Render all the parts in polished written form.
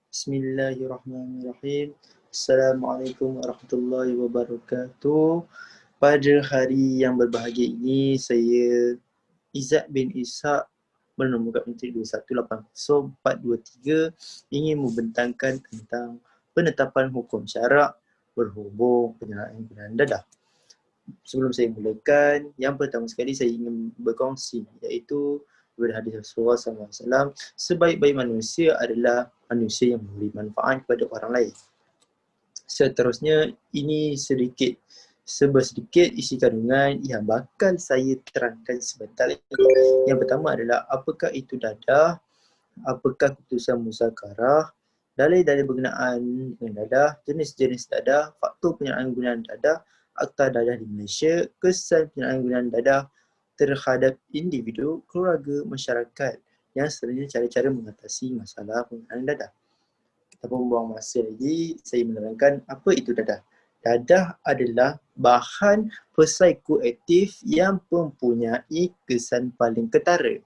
Bismillahirrahmanirrahim. Assalamualaikum warahmatullahi wabarakatuh. Pada hari yang berbahagia ini, saya Izzat bin Ishak bernombor kat menteri 2180423 ingin membentangkan tentang penetapan hukum syarak berhubung penyerahan gunaan dadah. Sebelum saya mulakan, yang pertama sekali saya ingin berkongsi iaitu daripada hadis Rasulullah SAW, sebaik-baik manusia adalah manusia yang memberi manfaat kepada orang lain. Seterusnya, ini sedikit isi kandungan yang bakal saya terangkan sebentar lagi. Yang pertama adalah apakah itu dadah, apakah keputusan muzakarah, dalil-dalil berkenaan dengan dadah, jenis-jenis dadah, faktor penyalahgunaan dadah, akta dadah di Malaysia, kesan penyalahgunaan dadah terhadap individu, keluarga, masyarakat, yang seterusnya cara-cara mengatasi masalah penggunaan dadah. Tanpa membuang masa lagi, saya menerangkan apa itu dadah. Dadah adalah bahan psikoaktif yang mempunyai kesan paling ketara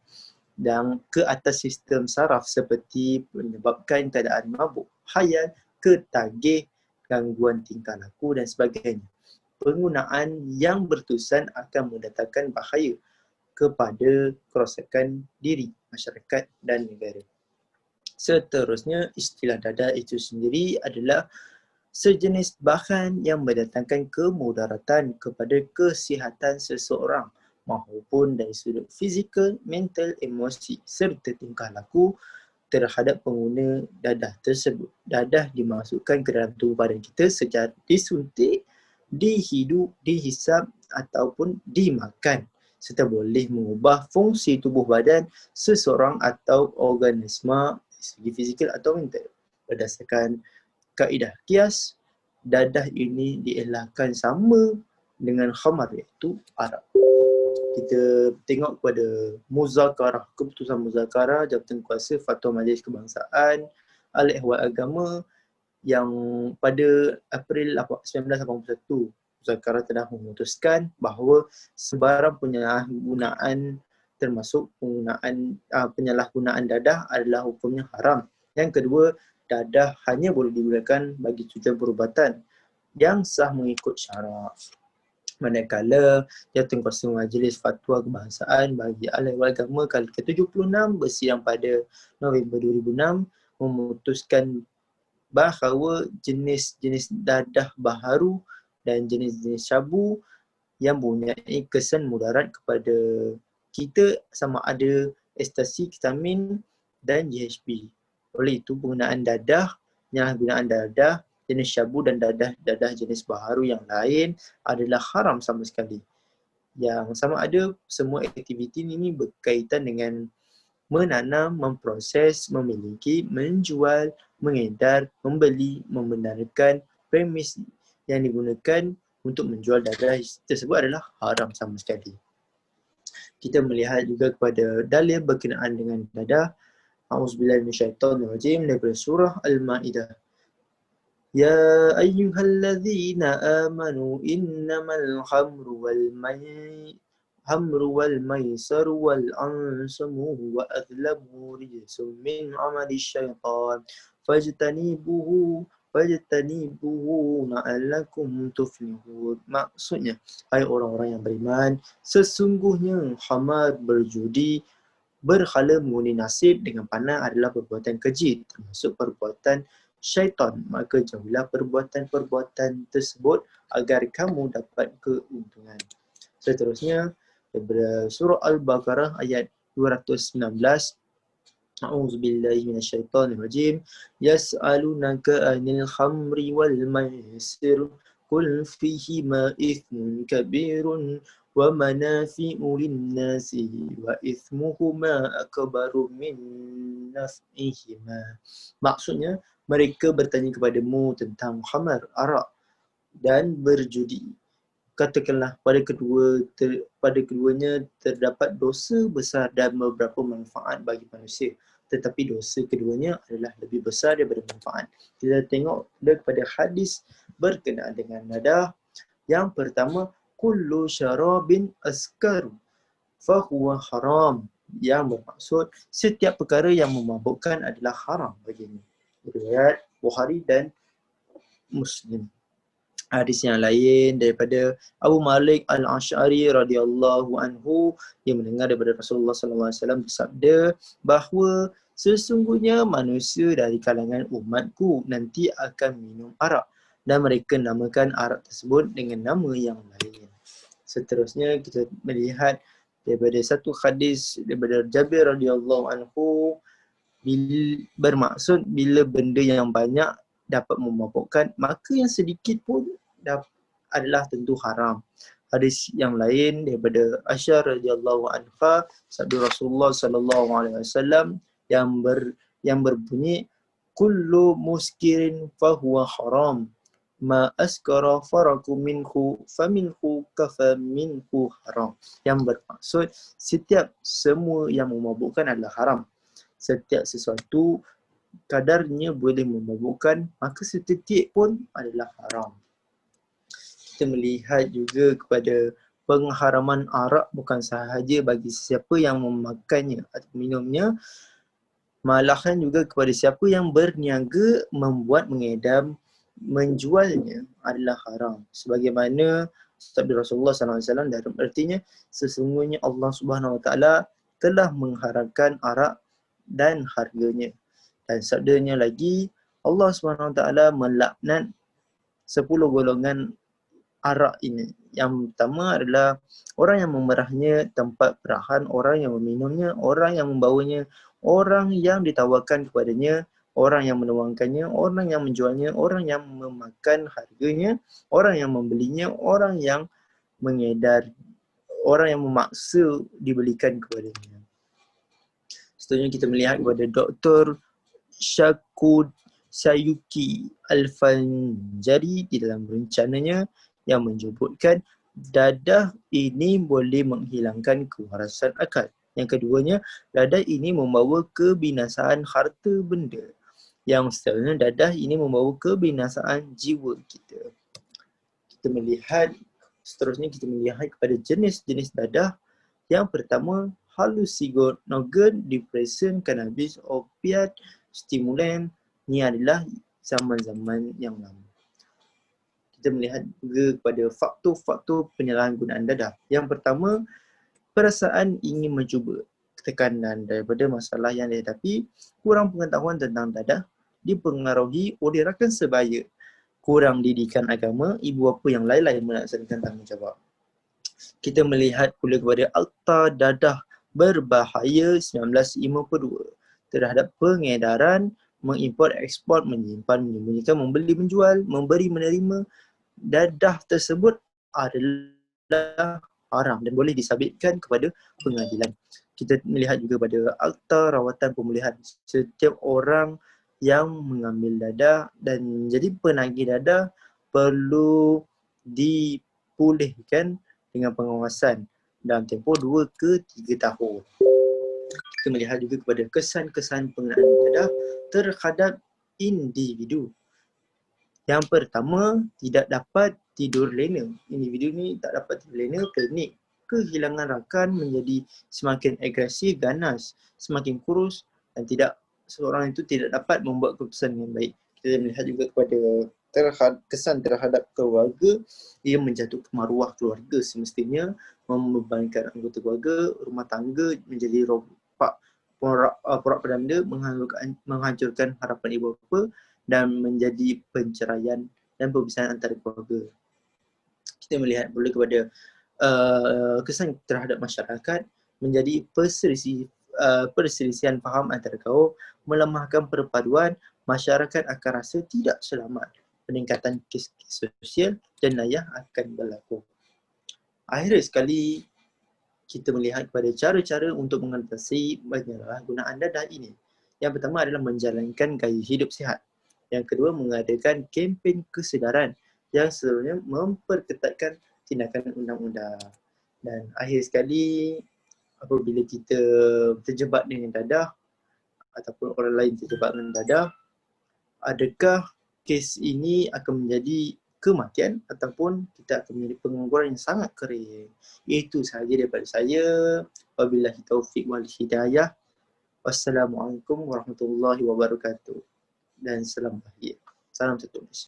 dan ke atas sistem saraf seperti menyebabkan keadaan mabuk, khayal, ketagih, gangguan tingkah laku dan sebagainya. Penggunaan yang berterusan akan mendatangkan bahaya kepada kerosakan diri, masyarakat dan negara. Seterusnya, istilah dadah itu sendiri adalah sejenis bahan yang mendatangkan kemudaratan kepada kesihatan seseorang maupun dari sudut fizikal, mental, emosi serta tingkah laku terhadap pengguna dadah tersebut. Dadah dimasukkan ke dalam tubuh badan kita secara disuntik, dihidup, dihisap ataupun dimakan serta boleh mengubah fungsi tubuh badan seseorang atau organisma segi fizikal atau mental. Berdasarkan kaedah kias, dadah ini dielakkan sama dengan khamar iaitu arak. Kita tengok kepada muzakarah, keputusan muzakarah Jabatan Kuasa Fatwa Majlis Kebangsaan Al-Ehwal Agama yang pada April 1981, muzakarah telah memutuskan bahawa sebarang penyalahgunaan termasuk penyalahgunaan dadah adalah hukumnya haram. Yang kedua, dadah hanya boleh digunakan bagi tujuan perubatan yang sah mengikut syarak. Manakala Jawatankuasa Majlis Fatwa Kebangsaan bagi Al-Ehwal Agama kali ke-76 bersidang pada November 2006 memutuskan bahawa jenis-jenis dadah baharu dan jenis-jenis syabu yang mempunyai kesan mudarat kepada kita sama ada ekstasi, ketamin dan GHB. Oleh itu, penggunaan dadah, penyalahgunaan dadah, jenis syabu dan dadah jenis baharu yang lain adalah haram sama sekali. Yang sama ada semua aktiviti ini berkaitan dengan menanam, memproses, memiliki, menjual, mengedar, membeli, membenarkan premis yang digunakan untuk menjual dadah tersebut adalah haram sama sekali. Kita melihat juga kepada dalil berkenaan dengan dadah. A'udzubillahi minasyaitonirrajim daripada surah Al-Maidah. Ya ayyuhallazina amanu innamal hamru wal maisaru wal ansamu wa adlamu rijsum min amali syaitan fajtanibuhu la'allakum tuflihun. Maksudnya, hai orang-orang yang beriman, sesungguhnya khamar, berjudi, berhala mengundi nasib dengan panah adalah perbuatan keji, termasuk perbuatan syaitan. Maka jauhilah perbuatan-perbuatan tersebut agar kamu dapat keuntungan. Seterusnya, daripada surah Al-Baqarah ayat 219, A'udzubillahi minasyaitonirrajim. Yas'alunaka 'anil khamri wal maisir qul fihima ithmun kabirun wa manafi'u lin-nasi wa ithmuhuma akbaru min naf'ihima. Maksudnya, mereka bertanya kepadamu tentang khamar, arak dan berjudi. Katakanlah pada keduanya terdapat dosa besar dan beberapa manfaat bagi manusia. Tetapi dosa keduanya adalah lebih besar daripada manfaat. Kita tengok daripada hadis berkenaan dengan dadah. Yang pertama, kullu syarabin askaru fahuwa haram. Yang bermaksud setiap perkara yang memabukkan adalah haram baginya. Riwayat Bukhari dan Muslim. Hadis yang lain daripada Abu Malik Al-Asy'ari radhiyallahu anhu, yang mendengar daripada Rasulullah sallallahu alaihi wasallam bersabda bahawa sesungguhnya manusia dari kalangan umatku nanti akan minum arak dan mereka namakan arak tersebut dengan nama yang lain. Seterusnya kita melihat daripada satu hadis daripada Jabir radhiyallahu anhu, bermaksud bila benda yang banyak dapat memabukkan, maka yang sedikit pun adalah tentu haram. Hadis yang lain daripada Aisyah radhiyallahu anha, sabda Rasulullah sallallahu alaihi wasallam yang berbunyi kullu muskirin fahuwa haram ma askara faraku minhu faminhu kafa minhu haram. Yang bermaksud setiap semua yang memabukkan adalah haram. Setiap sesuatu kadarnya boleh memabukkan, maka setitik pun adalah haram. Kita melihat juga kepada pengharaman arak bukan sahaja bagi sesiapa yang memakannya atau minumnya, malahan juga kepada siapa yang berniaga membuat, mengedam, menjualnya adalah haram. Sebagaimana sabda Rasulullah SAW dalam artinya, sesungguhnya Allah Subhanahu Wa Taala telah mengharamkan arak dan harganya. Dan sabdanya lagi, Allah Subhanahu Wa Taala melaknat 10 golongan arak ini. Yang pertama adalah orang yang memerahnya, tempat perahan, orang yang meminumnya, orang yang membawanya, orang yang ditawarkan kepadanya, orang yang menuangkannya, orang yang menjualnya, orang yang memakan harganya, orang yang membelinya, orang yang mengedar, orang yang memaksa dibelikan kepadanya. Seterusnya kita melihat kepada Dr. Shakud Sayuki Al-Fanjari di dalam rencananya yang menyebutkan dadah ini boleh menghilangkan kewarasan akal. Yang keduanya, dadah ini membawa kebinasaan harta benda. Yang seterusnya, dadah ini membawa kebinasaan jiwa kita. Seterusnya kita melihat kepada jenis-jenis dadah. Yang pertama, hallucinogen, depression, cannabis, opiat, stimulan. Ini adalah zaman-zaman yang lama. Kita melihat juga kepada faktor-faktor penyalahgunaan dadah. Yang pertama, perasaan ingin mencuba. Tekanan daripada masalah yang dihadapi, kurang pengetahuan tentang dadah, dipengaruhi oleh rakan sebaya, kurang didikan agama, ibu bapa yang lalai melaksanakan tanggungjawab. Kita melihat pula kepada Akta Dadah Berbahaya 1952 terhadap pengedaran, mengimport, ekspor, menyimpan, menyembunyikan, membeli, menjual, memberi, menerima. Dadah tersebut adalah haram dan boleh disabitkan kepada pengadilan. Kita melihat juga pada Akta Rawatan Pemulihan. Setiap orang yang mengambil dadah dan menjadi penagih dadah perlu dipulihkan dengan pengawasan dalam tempoh 2 ke 3 tahun. Kita melihat juga kepada kesan-kesan penggunaan dadah terhadap individu. Yang pertama, tidak dapat tidur lena. Individu ni tak dapat tidur lena, panik. Kehilangan rakan, menjadi semakin agresif, ganas, semakin kurus dan seorang itu tidak dapat membuat keputusan yang baik. Kita melihat juga kepada kesan terhadap keluarga, ia menjatuhkan maruah keluarga semestinya, membebankan anggota keluarga, rumah tangga menjadi porak-poranda, menghancurkan harapan ibu bapa dan menjadi penceraian dan perpisahan antara keluarga. Kita melihat pula kepada kesan terhadap masyarakat, menjadi perselisihan faham antara kaum, melemahkan perpaduan, masyarakat akan rasa tidak selamat, peningkatan kes-kes sosial dan layah akan berlaku. Akhir sekali, kita melihat kepada cara-cara untuk mengatasi penyalahgunaan dadah ini. Yang pertama adalah menjalankan gaya hidup sihat. Yang kedua, mengadakan kempen kesedaran. Yang seterusnya, memperketatkan tindakan undang-undang. Dan akhir sekali, apabila kita terjebak dengan dadah ataupun orang lain terjebak dengan dadah, adakah kes ini akan menjadi kematian ataupun kita akan menjadi pengangguran yang sangat kering. Itu sahaja daripada saya. Wabillahi taufiq wal hidayah. Wassalamualaikum warahmatullahi wabarakatuh. dan selamat bahagia. Salam satu Malaysia.